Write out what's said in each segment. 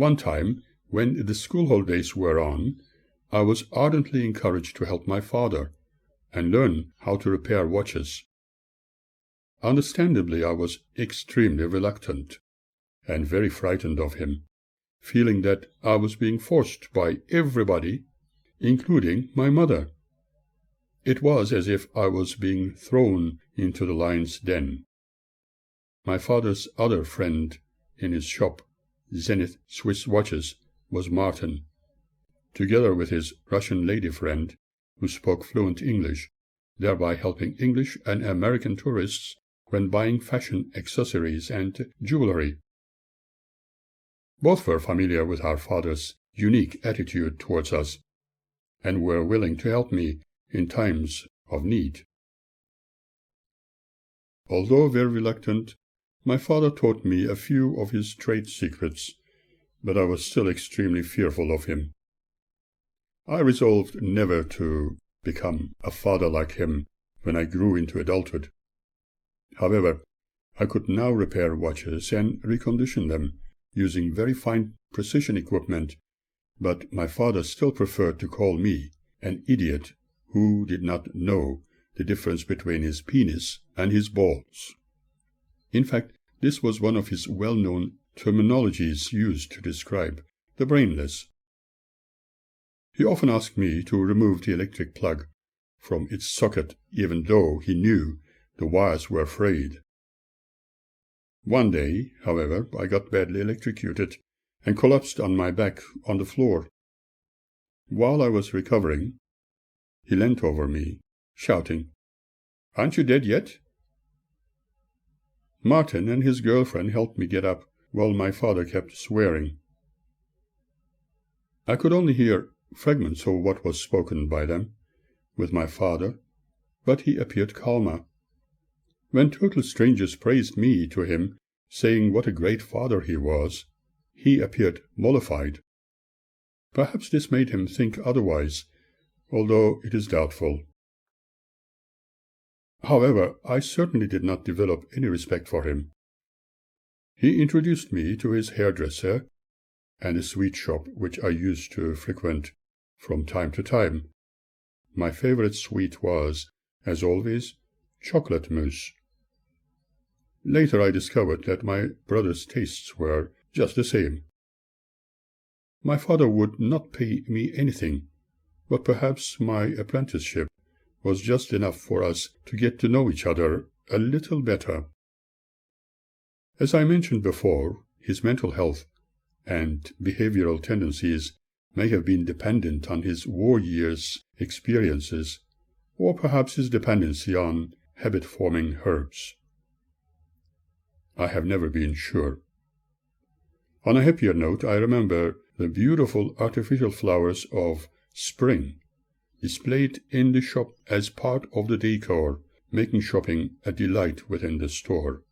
One time, when the school holidays were on, I was ardently encouraged to help my father and learn how to repair watches. Understandably, I was extremely reluctant and very frightened of him, feeling that I was being forced by everybody, including my mother. It was as if I was being thrown into the lion's den. My father's other friend in his shop, Zenith Swiss Watches, was Martin, together with his Russian lady friend, who spoke fluent English, thereby helping English and American tourists when buying fashion accessories and jewelry. Both were familiar with our father's unique attitude towards us, and were willing to help me in times of need. Although very reluctant, my father taught me a few of his trade secrets, but I was still extremely fearful of him. I resolved never to become a father like him when I grew into adulthood. However, I could now repair watches and recondition them using very fine precision equipment, but my father still preferred to call me an idiot who did not know the difference between his penis and his balls. In fact, this was one of his well-known terminologies used to describe the brainless. He often asked me to remove the electric plug from its socket, even though he knew the wires were frayed. One day, however, I got badly electrocuted and collapsed on my back on the floor. While I was recovering, he leant over me, shouting, "Aren't you dead yet?" Martin and his girlfriend helped me get up, while my father kept swearing. I could only hear fragments of what was spoken by them with my father, but he appeared calmer. When total strangers praised me to him, saying what a great father he was, he appeared mollified. Perhaps this made him think otherwise, although it is doubtful. However, I certainly did not develop any respect for him. He introduced me to his hairdresser and a sweet shop which I used to frequent from time to time. My favorite sweet was, as always, chocolate mousse. Later I discovered that my brother's tastes were just the same. My father would not pay me anything, but perhaps my apprenticeship was just enough for us to get to know each other a little better. As I mentioned before, his mental health and behavioral tendencies may have been dependent on his war years' experiences, or perhaps his dependency on habit-forming herbs. I have never been sure. On a happier note, I remember the beautiful artificial flowers of spring displayed in the shop as part of the decor, making shopping a delight within the store.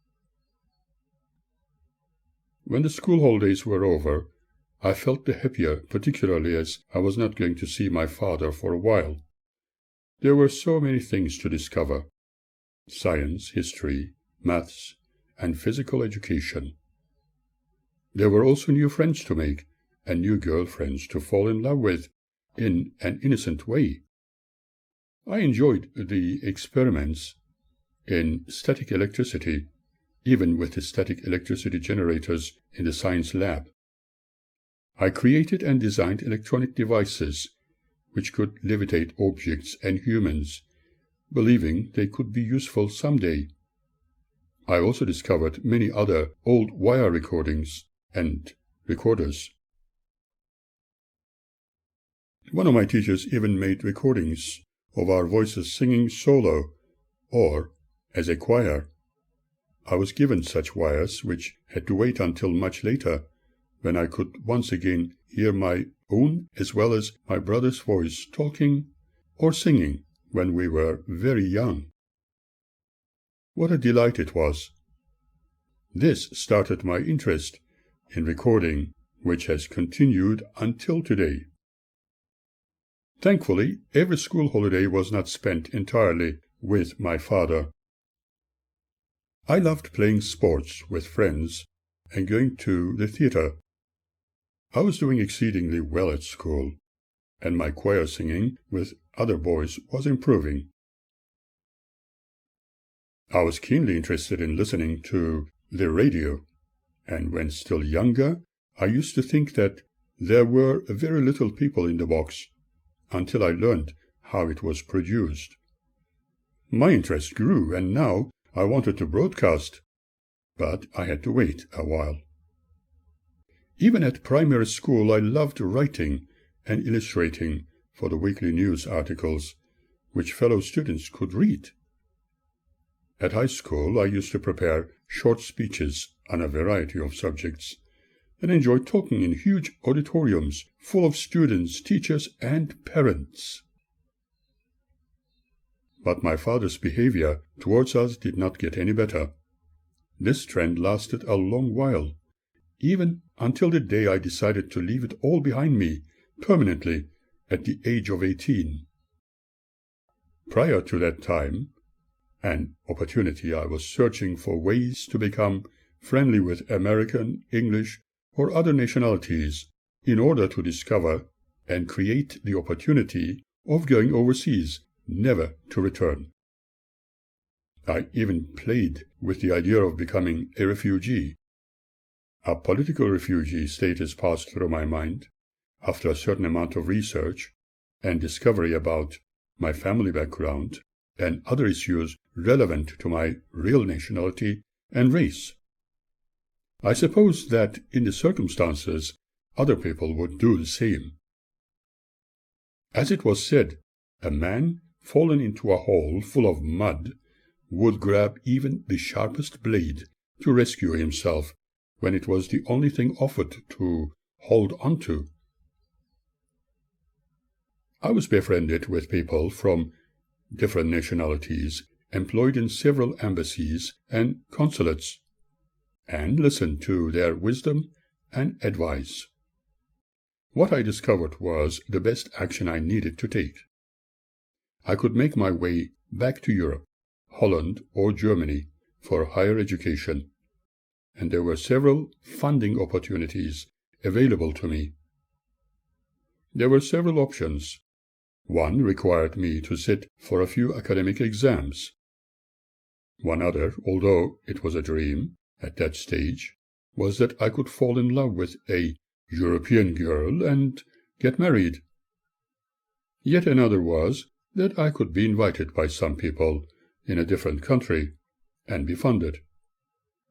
When the school holidays were over, I felt the happier, particularly as I was not going to see my father for a while. There were so many things to discover: science, history, maths, and physical education. There were also new friends to make and new girlfriends to fall in love with in an innocent way. I enjoyed the experiments in static electricity, even with the static electricity generators in the science lab. I created and designed electronic devices which could levitate objects and humans, believing they could be useful someday. I also discovered many other old wire recordings and recorders. One of my teachers even made recordings of our voices singing solo, or as a choir. I was given such wires, which had to wait until much later, when I could once again hear my own as well as my brother's voice talking or singing when we were very young. What a delight it was! This started my interest in recording, which has continued until today. Thankfully, every school holiday was not spent entirely with my father. I loved playing sports with friends and going to the theater. I was doing exceedingly well at school, and my choir singing with other boys was improving. I was keenly interested in listening to the radio, and when still younger, I used to think that there were very little people in the box, until I learned how it was produced. My interest grew, and now I wanted to broadcast, but I had to wait a while. Even at primary school, I loved writing and illustrating for the weekly news articles, which fellow students could read. At high school, I used to prepare short speeches on a variety of subjects, and enjoyed talking in huge auditoriums full of students, teachers, and parents. But my father's behavior towards us did not get any better. This trend lasted a long while, even until the day I decided to leave it all behind me permanently at the age of 18. Prior to that time, an opportunity I was searching for ways to become friendly with American, English, or other nationalities in order to discover and create the opportunity of going overseas, never to return. I even played with the idea of becoming a refugee. A political refugee status passed through my mind after a certain amount of research and discovery about my family background and other issues relevant to my real nationality and race. I suppose that in the circumstances, other people would do the same. As it was said, a man fallen into a hole full of mud would grab even the sharpest blade to rescue himself when it was the only thing offered to hold onto. I was befriended with people from different nationalities employed in several embassies and consulates, and listened to their wisdom and advice. What I discovered was the best action I needed to take. I could make my way back to Europe, Holland, or Germany for higher education, and there were several funding opportunities available to me. There were several options. One required me to sit for a few academic exams. One other, although it was a dream at that stage, was that I could fall in love with a European girl and get married. Yet another was that I could be invited by some people in a different country and be funded,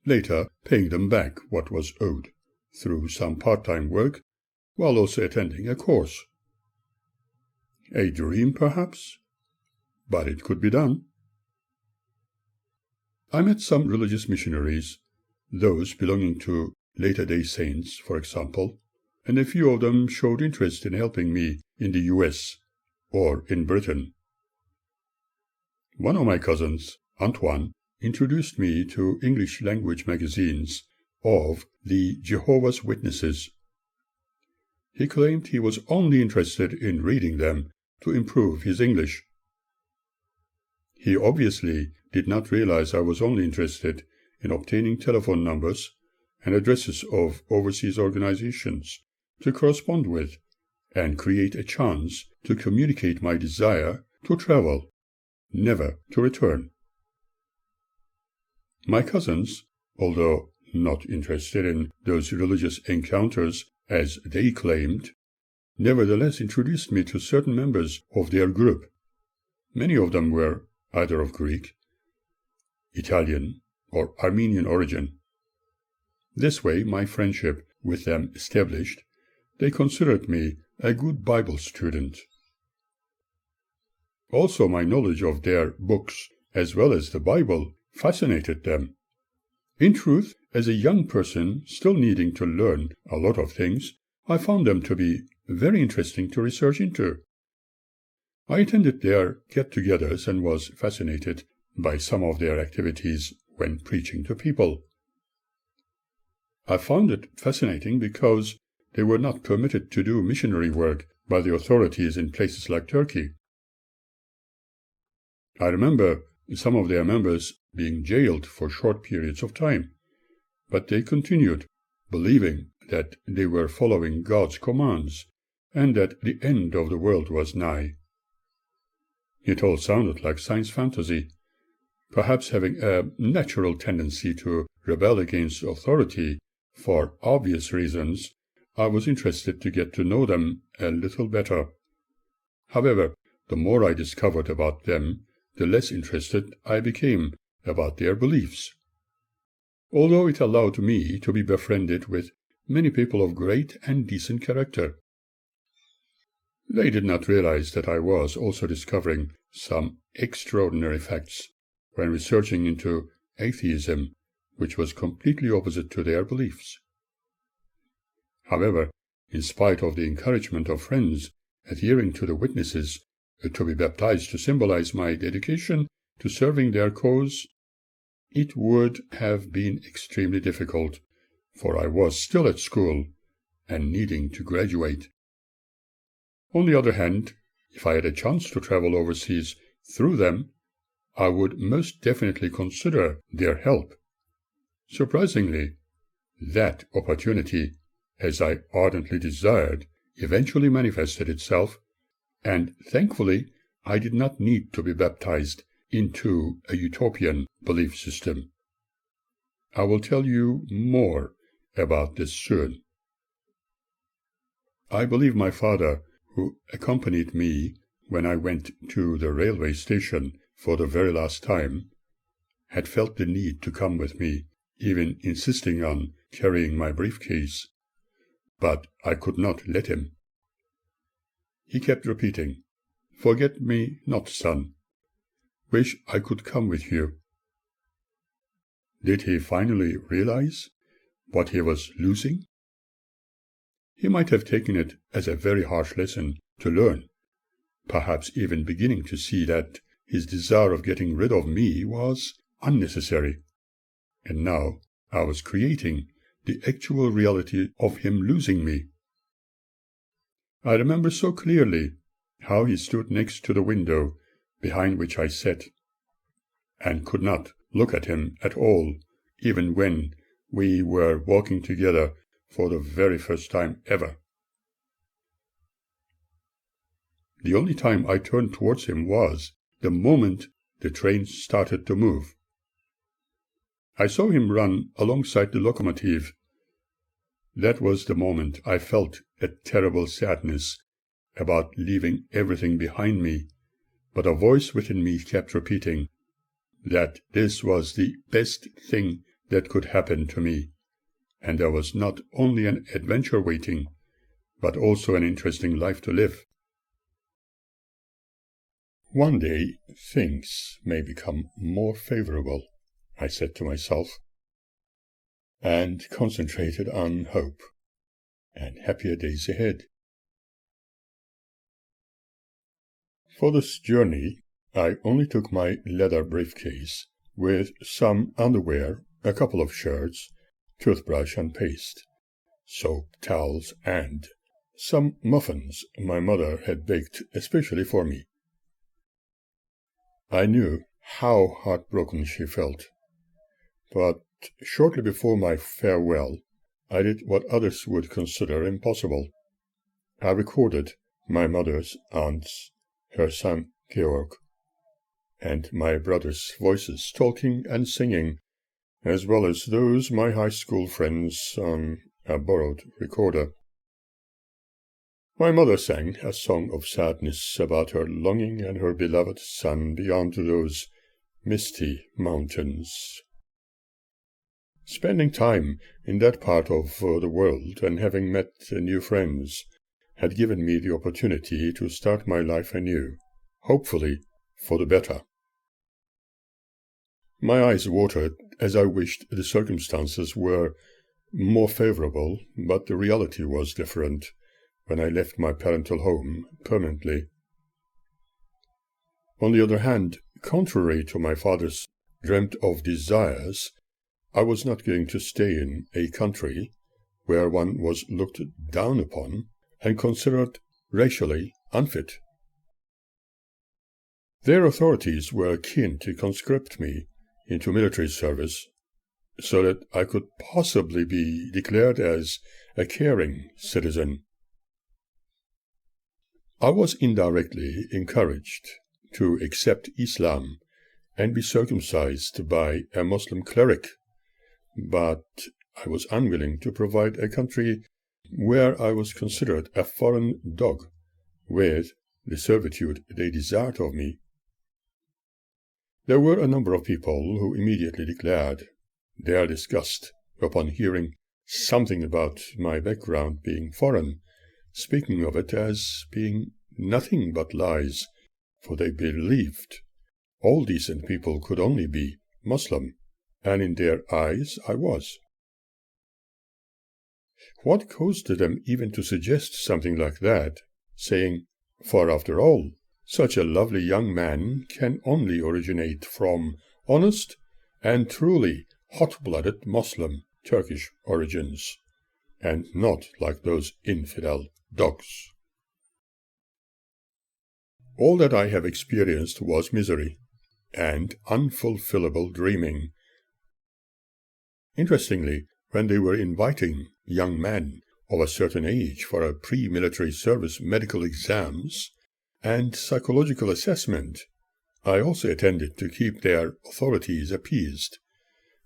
later paying them back what was owed through some part-time work while also attending a course. A dream, perhaps, but it could be done. I met some religious missionaries, those belonging to Latter-day Saints, for example, and a few of them showed interest in helping me in the U.S. or in Britain. One of my cousins, Antoine, introduced me to English language magazines of the Jehovah's Witnesses. He claimed he was only interested in reading them to improve his English. He obviously did not realize I was only interested in obtaining telephone numbers and addresses of overseas organizations to correspond with and create a chance to communicate my desire to travel, never to return. My cousins, although not interested in those religious encounters as they claimed, nevertheless introduced me to certain members of their group. Many of them were either of Greek, Italian, or Armenian origin. This way, my friendship with them established, they considered me a good Bible student. Also, my knowledge of their books, as well as the Bible, fascinated them. In truth, as a young person still needing to learn a lot of things, I found them to be very interesting to research into. I attended their get-togethers and was fascinated by some of their activities when preaching to people. I found it fascinating because they were not permitted to do missionary work by the authorities in places like Turkey. I remember some of their members being jailed for short periods of time, but they continued, believing that they were following God's commands, and that the end of the world was nigh. It all sounded like science fantasy. Perhaps having a natural tendency to rebel against authority for obvious reasons, I was interested to get to know them a little better. However, the more I discovered about them, the less interested I became about their beliefs. Although it allowed me to be befriended with many people of great and decent character. They did not realize that I was also discovering some extraordinary facts when researching into atheism, which was completely opposite to their beliefs. However, in spite of the encouragement of friends adhering to the witnesses to be baptized to symbolize my dedication to serving their cause, it would have been extremely difficult, for I was still at school and needing to graduate. On the other hand, if I had a chance to travel overseas through them, I would most definitely consider their help. Surprisingly, that opportunity, as I ardently desired, eventually manifested itself, and thankfully I did not need to be baptized into a utopian belief system. I will tell you more about this soon. I believe my father, who accompanied me when I went to the railway station for the very last time, had felt the need to come with me, even insisting on carrying my briefcase, but I could not let him. He kept repeating, "Forget me not, son. Wish I could come with you." Did he finally realize what he was losing? He might have taken it as a very harsh lesson to learn, perhaps even beginning to see that his desire of getting rid of me was unnecessary, and now I was creating the actual reality of him losing me. I remember so clearly how he stood next to the window behind which I sat, and could not look at him at all, even when we were walking together for the very first time ever. The only time I turned towards him was the moment the train started to move. I saw him run alongside the locomotive. That was the moment I felt a terrible sadness about leaving everything behind me, but a voice within me kept repeating that this was the best thing that could happen to me, and there was not only an adventure waiting, but also an interesting life to live. One day things may become more favorable, I said to myself, and concentrated on hope and happier days ahead. For this journey, I only took my leather briefcase with some underwear, a couple of shirts, toothbrush and paste, soap, towels, and some muffins my mother had baked especially for me. I knew how heartbroken she felt, but shortly before my farewell, I did what others would consider impossible. I recorded my mother's aunts, her son Georg, and my brother's voices talking and singing, as well as those my high school friends on a borrowed recorder. My mother sang a song of sadness about her longing and her beloved son beyond those misty mountains. Spending time in that part of the world and having met new friends had given me the opportunity to start my life anew, hopefully for the better. My eyes watered as I wished the circumstances were more favorable, but the reality was different when I left my parental home permanently. On the other hand, contrary to my father's dreamt-of desires, I was not going to stay in a country where one was looked down upon and considered racially unfit. Their authorities were keen to conscript me into military service, so that I could possibly be declared as a caring citizen. I was indirectly encouraged to accept Islam and be circumcised by a Muslim cleric, but I was unwilling to provide a country where I was considered a foreign dog with the servitude they desired of me. There were a number of people who immediately declared their disgust upon hearing something about my background being foreign, speaking of it as being nothing but lies, for they believed all decent people could only be Muslim, and in their eyes I was. What caused them even to suggest something like that, saying, for after all, such a lovely young man can only originate from honest and truly hot-blooded Muslim Turkish origins, and not like those infidel dogs. All that I have experienced was misery and unfulfillable dreaming. Interestingly, when they were inviting young men of a certain age for a pre-military service medical exams and psychological assessment, I also attended to keep their authorities appeased.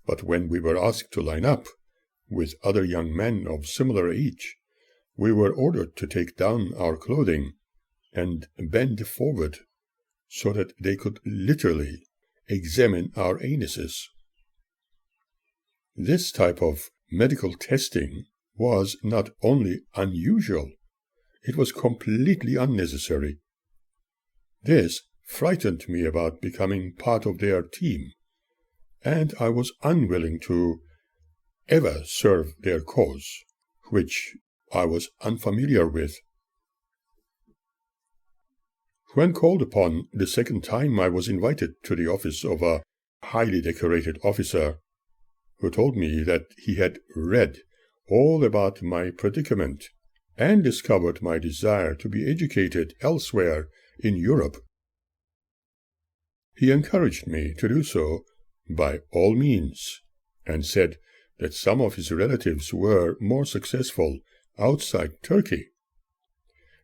But when we were asked to line up with other young men of similar age, we were ordered to take down our clothing and bend forward so that they could literally examine our anuses. This type of medical testing was not only unusual, it was completely unnecessary. This frightened me about becoming part of their team, and I was unwilling to ever serve their cause, which I was unfamiliar with. When called upon the second time, I was invited to the office of a highly decorated officer, who told me that he had read all about my predicament and discovered my desire to be educated elsewhere in Europe. He encouraged me to do so by all means, and said that some of his relatives were more successful outside Turkey.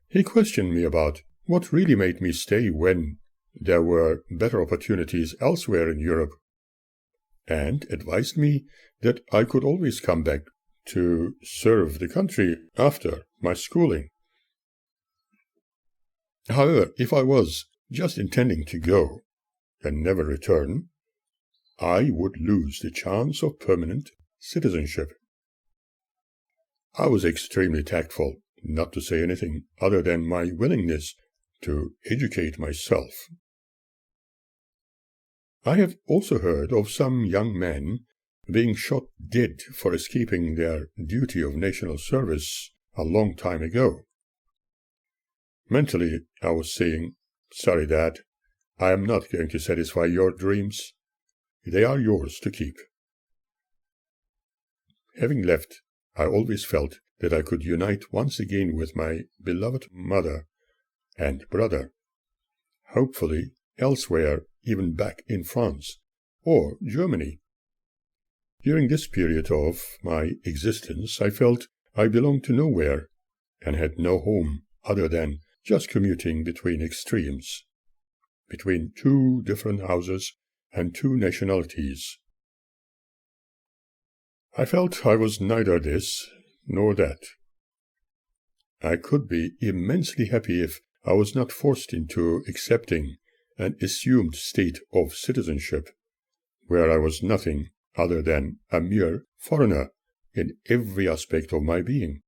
He questioned me about what really made me stay when there were better opportunities elsewhere in Europe, and advised me that I could always come back to serve the country after my schooling. However, if I was just intending to go and never return, I would lose the chance of permanent citizenship. I was extremely tactful, not to say anything other than my willingness to educate myself. I have also heard of some young men being shot dead for escaping their duty of national service a long time ago. Mentally, I was saying, "Sorry, Dad, I am not going to satisfy your dreams. They are yours to keep." Having left, I always felt that I could unite once again with my beloved mother and brother, hopefully elsewhere, even back in France or Germany. During this period of my existence, I felt I belonged to nowhere and had no home other than just commuting between extremes, between two different houses and two nationalities. I felt I was neither this nor that. I could be immensely happy if I was not forced into accepting an assumed state of citizenship, where I was nothing other than a mere foreigner in every aspect of my being.